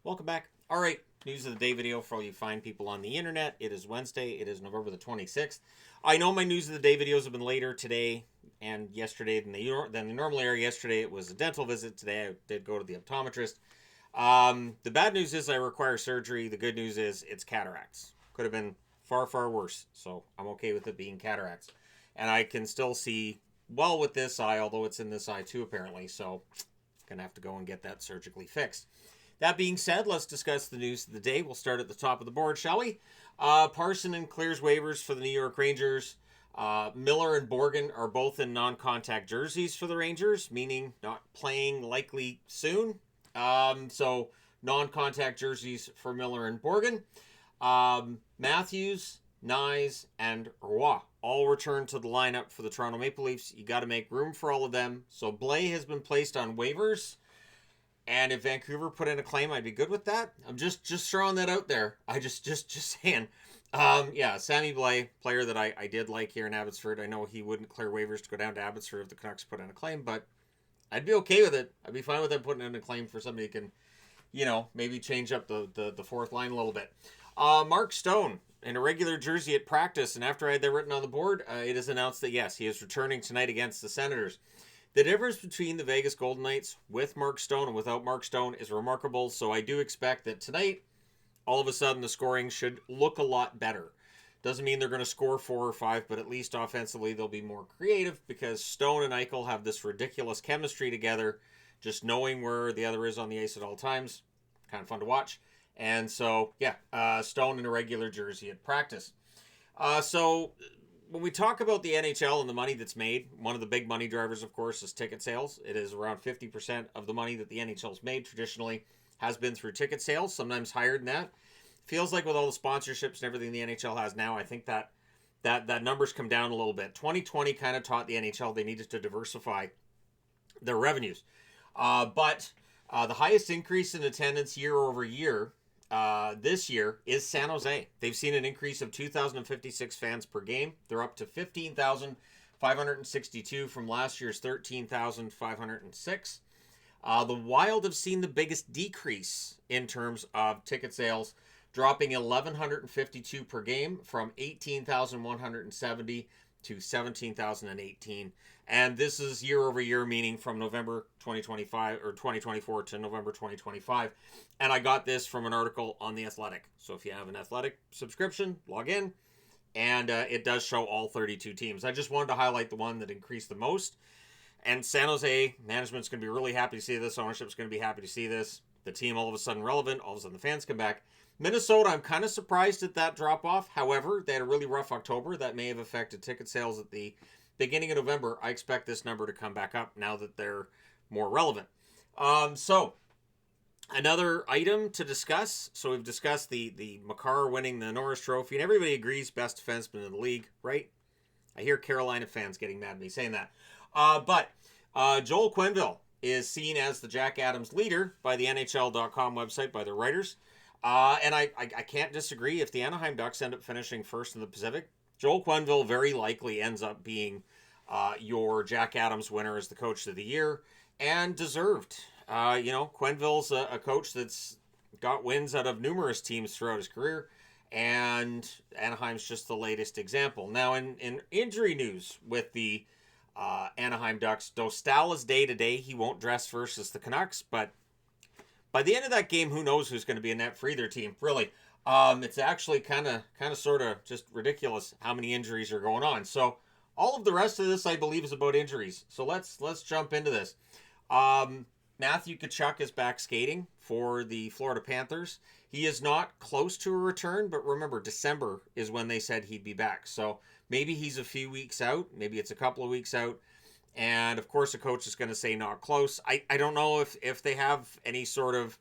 Welcome back. All right, news of the day video for all you fine people on the internet. It is Wednesday. It is November the 26th. I know my news of the day videos have been later today and yesterday than they normally are. Yesterday it was a dental visit. Today I did go to the optometrist. The bad news is I require surgery. The good news is it's cataracts. Could have been far, far worse. So I'm okay with it being cataracts. And I can still see well with this eye, although it's in this eye too apparently. So going to have to go and get that surgically fixed. That being said, let's discuss the news of the day. We'll start at the top of the board, shall we? Parson clears waivers for the New York Rangers. Miller and Borgen are both in non-contact jerseys for the Rangers, meaning not playing likely soon. So non-contact jerseys for Miller and Borgen. Matthews, Nyes, and Roy all return to the lineup for the Toronto Maple Leafs. You got to make room for all of them. So Blais has been placed on waivers. And if Vancouver put in a claim, I'd be good with that. I'm just throwing that out there. I just saying. Yeah, Sammy Blais, player that I did like here in Abbotsford. I know he wouldn't clear waivers to go down to Abbotsford if the Canucks put in a claim, but I'd be okay with it. I'd be fine with them putting in a claim for somebody who can, maybe change up the fourth line a little bit. Mark Stone, in a regular jersey at practice, and after I had that written on the board, it is announced that, yes, he is returning tonight against the Senators. The difference between the Vegas Golden Knights with Mark Stone and without Mark Stone is remarkable, so I do expect that tonight, all of a sudden, the scoring should look a lot better. Doesn't mean they're going to score 4 or 5, but at least offensively they'll be more creative because Stone and Eichel have this ridiculous chemistry together, just knowing where the other is on the ice at all times. Kind of fun to watch. And so, yeah, Stone in a regular jersey at practice. So when we talk about the NHL and the money that's made, one of the big money drivers, of course, is ticket sales. It is around 50% of the money that the NHL's made traditionally has been through ticket sales, sometimes higher than that. Feels like with all the sponsorships and everything the NHL has now, I think that number's come down a little bit. 2020 kind of taught the NHL they needed to diversify their revenues. But the highest increase in attendance year over year this year is San Jose. They've seen an increase of 2,056 fans per game. They're up to 15,562 from last year's 13,506. The Wild have seen the biggest decrease in terms of ticket sales, dropping 1,152 per game from 18,170 to 17,018. And this is year over year, meaning from November 2025 or 2024 to November 2025. And I got this from an article on The Athletic. So if you have an Athletic subscription, log in. And it does show all 32 teams. I just wanted to highlight the one that increased the most. And San Jose management's going to be really happy to see this. Ownership's going to be happy to see this. The team all of a sudden relevant. All of a sudden the fans come back. Minnesota, I'm kind of surprised at that drop-off. However, they had a really rough October. That may have affected ticket sales at the beginning of November. I expect this number to come back up now that they're more relevant. So, another item to discuss. So, we've discussed the Makar winning the Norris Trophy, and everybody agrees best defenseman in the league, right? I hear Carolina fans getting mad at me saying that. But Joel Quenneville is seen as the Jack Adams leader by the NHL.com website, by the writers. And I can't disagree. If the Anaheim Ducks end up finishing first in the Pacific, Joel Quenneville very likely ends up being your Jack Adams winner as the coach of the year, and deserved. Quenneville's a coach that's got wins out of numerous teams throughout his career, and Anaheim's just the latest example. Now, in injury news with the Anaheim Ducks, Dostal is day-to-day. He won't dress versus the Canucks, but by the end of that game, who knows who's going to be in net for either team, really. It's actually kind of sort of just ridiculous how many injuries are going on. So all of the rest of this, I believe, is about injuries. So let's jump into this. Matthew Tkachuk is back skating for the Florida Panthers. He is not close to a return, but remember, December is when they said he'd be back. So maybe he's a few weeks out. Maybe it's a couple of weeks out. And, of course, the coach is going to say not close. I don't know if they have any sort of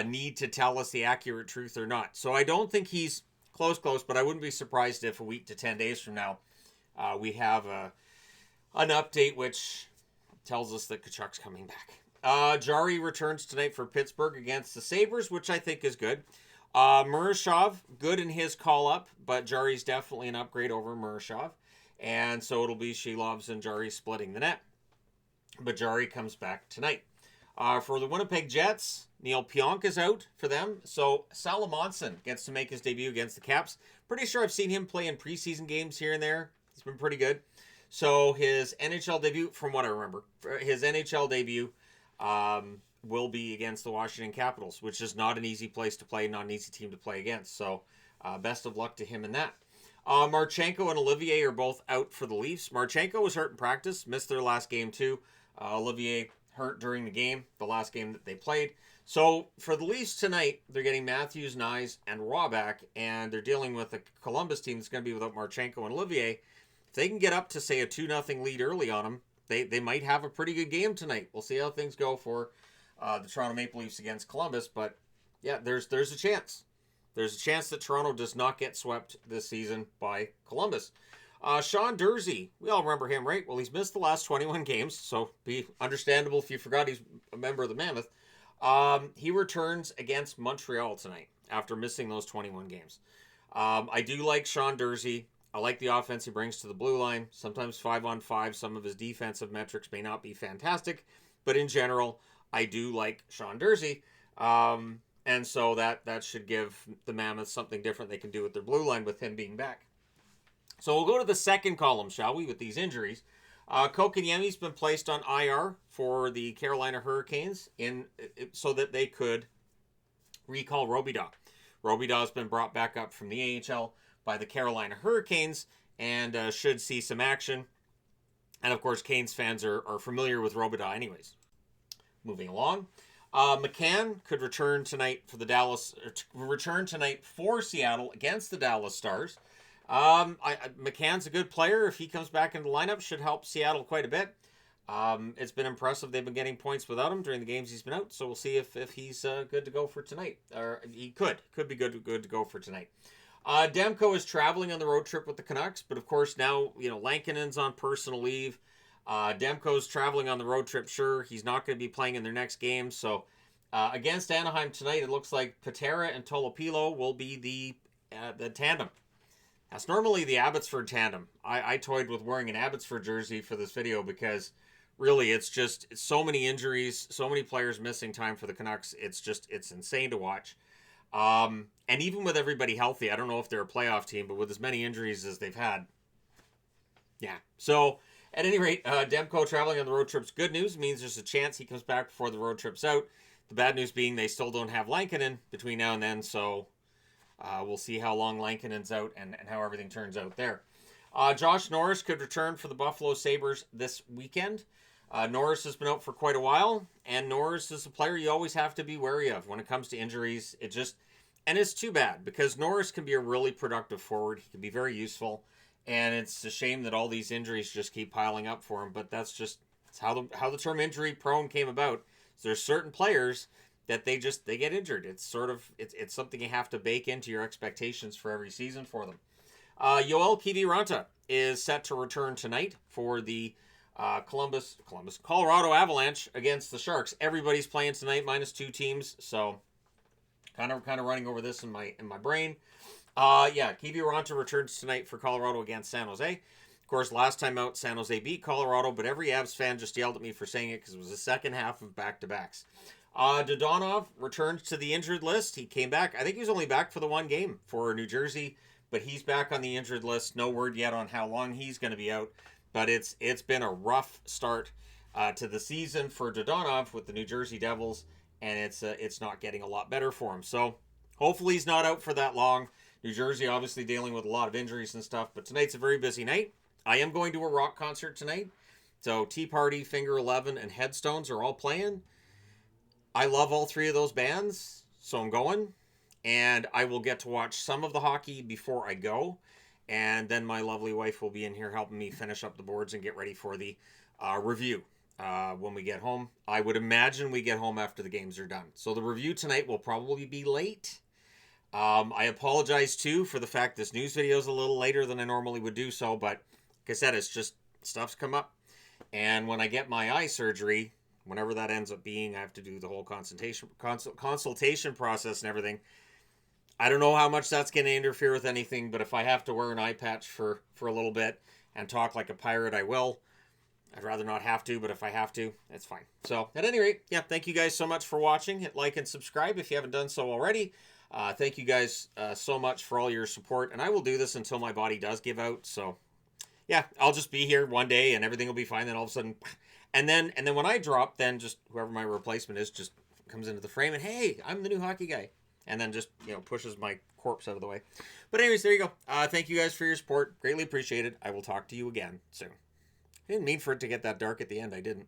need to tell us the accurate truth or not. So I don't think he's close, but I wouldn't be surprised if a week to 10 days from now we have an update which tells us that Tkachuk's coming back. Jari returns tonight for Pittsburgh against the Sabres, which I think is good. Murashov, good in his call-up, but Jari's definitely an upgrade over Murashov. And so it'll be Shilovs and Jari splitting the net. But Jari comes back tonight. For the Winnipeg Jets, Neil Pionk is out for them. So Salamonson gets to make his debut against the Caps. Pretty sure I've seen him play in preseason games here and there. He's been pretty good. So his NHL debut, from what I remember, his NHL debut will be against the Washington Capitals, which is not an easy place to play, not an easy team to play against. So best of luck to him in that. Marchenko and Olivier are both out for the Leafs. Marchenko was hurt in practice, missed their last game too. Olivier hurt during the game, the last game that they played. So for the Leafs tonight, they're getting Matthews, Nyes, and Rawback, and they're dealing with a Columbus team that's going to be without Marchenko and Olivier. If they can get up to, say, a 2-0 lead early on them, they might have a pretty good game tonight. We'll see how things go for the Toronto Maple Leafs against Columbus, but yeah, there's a chance. There's a chance that Toronto does not get swept this season by Columbus. Sean Durzi, we all remember him, right? Well, he's missed the last 21 games, so be understandable if you forgot he's a member of the Mammoth. He returns against Montreal tonight after missing those 21 games. I do like Sean Durzi. I like the offense he brings to the blue line. Sometimes 5-on-5, some of his defensive metrics may not be fantastic, but in general, I do like Sean Durzi. And so that should give the Mammoths something different they can do with their blue line with him being back. So we'll go to the second column, shall we, with these injuries. Kotkaniemi's been placed on IR for the Carolina Hurricanes so that they could recall Robidas. Robidas has been brought back up from the AHL by the Carolina Hurricanes and should see some action. And of course, Canes fans are familiar with Robidas anyways. Moving along. McCann could return tonight for Seattle against the Dallas Stars. McCann's a good player. If he comes back into the lineup, should help Seattle quite a bit. It's been impressive. They've been getting points without him during the games he's been out. So we'll see if he's good to go for tonight. Or he could be good to go for tonight. Demko is traveling on the road trip with the Canucks, but of course now Lankinen's on personal leave. Demko's traveling on the road trip. Sure, he's not going to be playing in their next game. So against Anaheim tonight, it looks like Patera and Tolopilo will be the tandem. That's normally the Abbotsford tandem. I toyed with wearing an Abbotsford jersey for this video because really it's so many injuries, so many players missing time for the Canucks. It's insane to watch. And even with everybody healthy, I don't know if they're a playoff team, but with as many injuries as they've had. Yeah. So at any rate, Demko traveling on the road trip's good news. It means there's a chance he comes back before the road trip's out. The bad news being they still don't have Lankinen between now and then, so we'll see how long Lankinen's out and how everything turns out there. Josh Norris could return for the Buffalo Sabres this weekend. Norris has been out for quite a while, and Norris is a player you always have to be wary of when it comes to injuries. And it's too bad because Norris can be a really productive forward. He can be very useful, and it's a shame that all these injuries just keep piling up for him. But that's how the term injury prone came about. So there's certain players that they get injured. It's something you have to bake into your expectations for every season for them. Yoel Kiviranta is set to return tonight for the Colorado Avalanche against the Sharks. Everybody's playing tonight, minus 2 teams. So kind of running over this in my brain. Kiviranta returns tonight for Colorado against San Jose. Of course, last time out, San Jose beat Colorado, but every Avs fan just yelled at me for saying it because it was the second half of back-to-backs. Dodonov returns to the injured list. He came back. I think he was only back for the one game for New Jersey, but he's back on the injured list. No word yet on how long he's going to be out, but it's been a rough start to the season for Dodonov with the New Jersey Devils, and it's not getting a lot better for him. So hopefully he's not out for that long. New Jersey obviously dealing with a lot of injuries and stuff, but tonight's a very busy night. I am going to a rock concert tonight. So Tea Party, Finger 11, and Headstones are all playing. I love all 3 of those bands, so I'm going. And I will get to watch some of the hockey before I go. And then my lovely wife will be in here helping me finish up the boards and get ready for the review when we get home. I would imagine we get home after the games are done. So the review tonight will probably be late. I apologize, too, for the fact this news video is a little later than I normally would do so. But like I said, it's just stuff's come up. And when I get my eye surgery, whenever that ends up being, I have to do the whole consultation process and everything. I don't know how much that's going to interfere with anything, but if I have to wear an eye patch for a little bit and talk like a pirate, I will. I'd rather not have to, but if I have to, it's fine. So, at any rate, yeah, thank you guys so much for watching. Hit like and subscribe if you haven't done so already. Thank you guys so much for all your support, and I will do this until my body does give out. So, yeah, I'll just be here one day, and everything will be fine. Then all of a sudden, and then when I drop, then just whoever my replacement is just comes into the frame, and hey, I'm the new hockey guy, and then just pushes my corpse out of the way. But anyways, there you go. Thank you guys for your support. Greatly appreciated. I will talk to you again soon. I didn't mean for it to get that dark at the end. I didn't.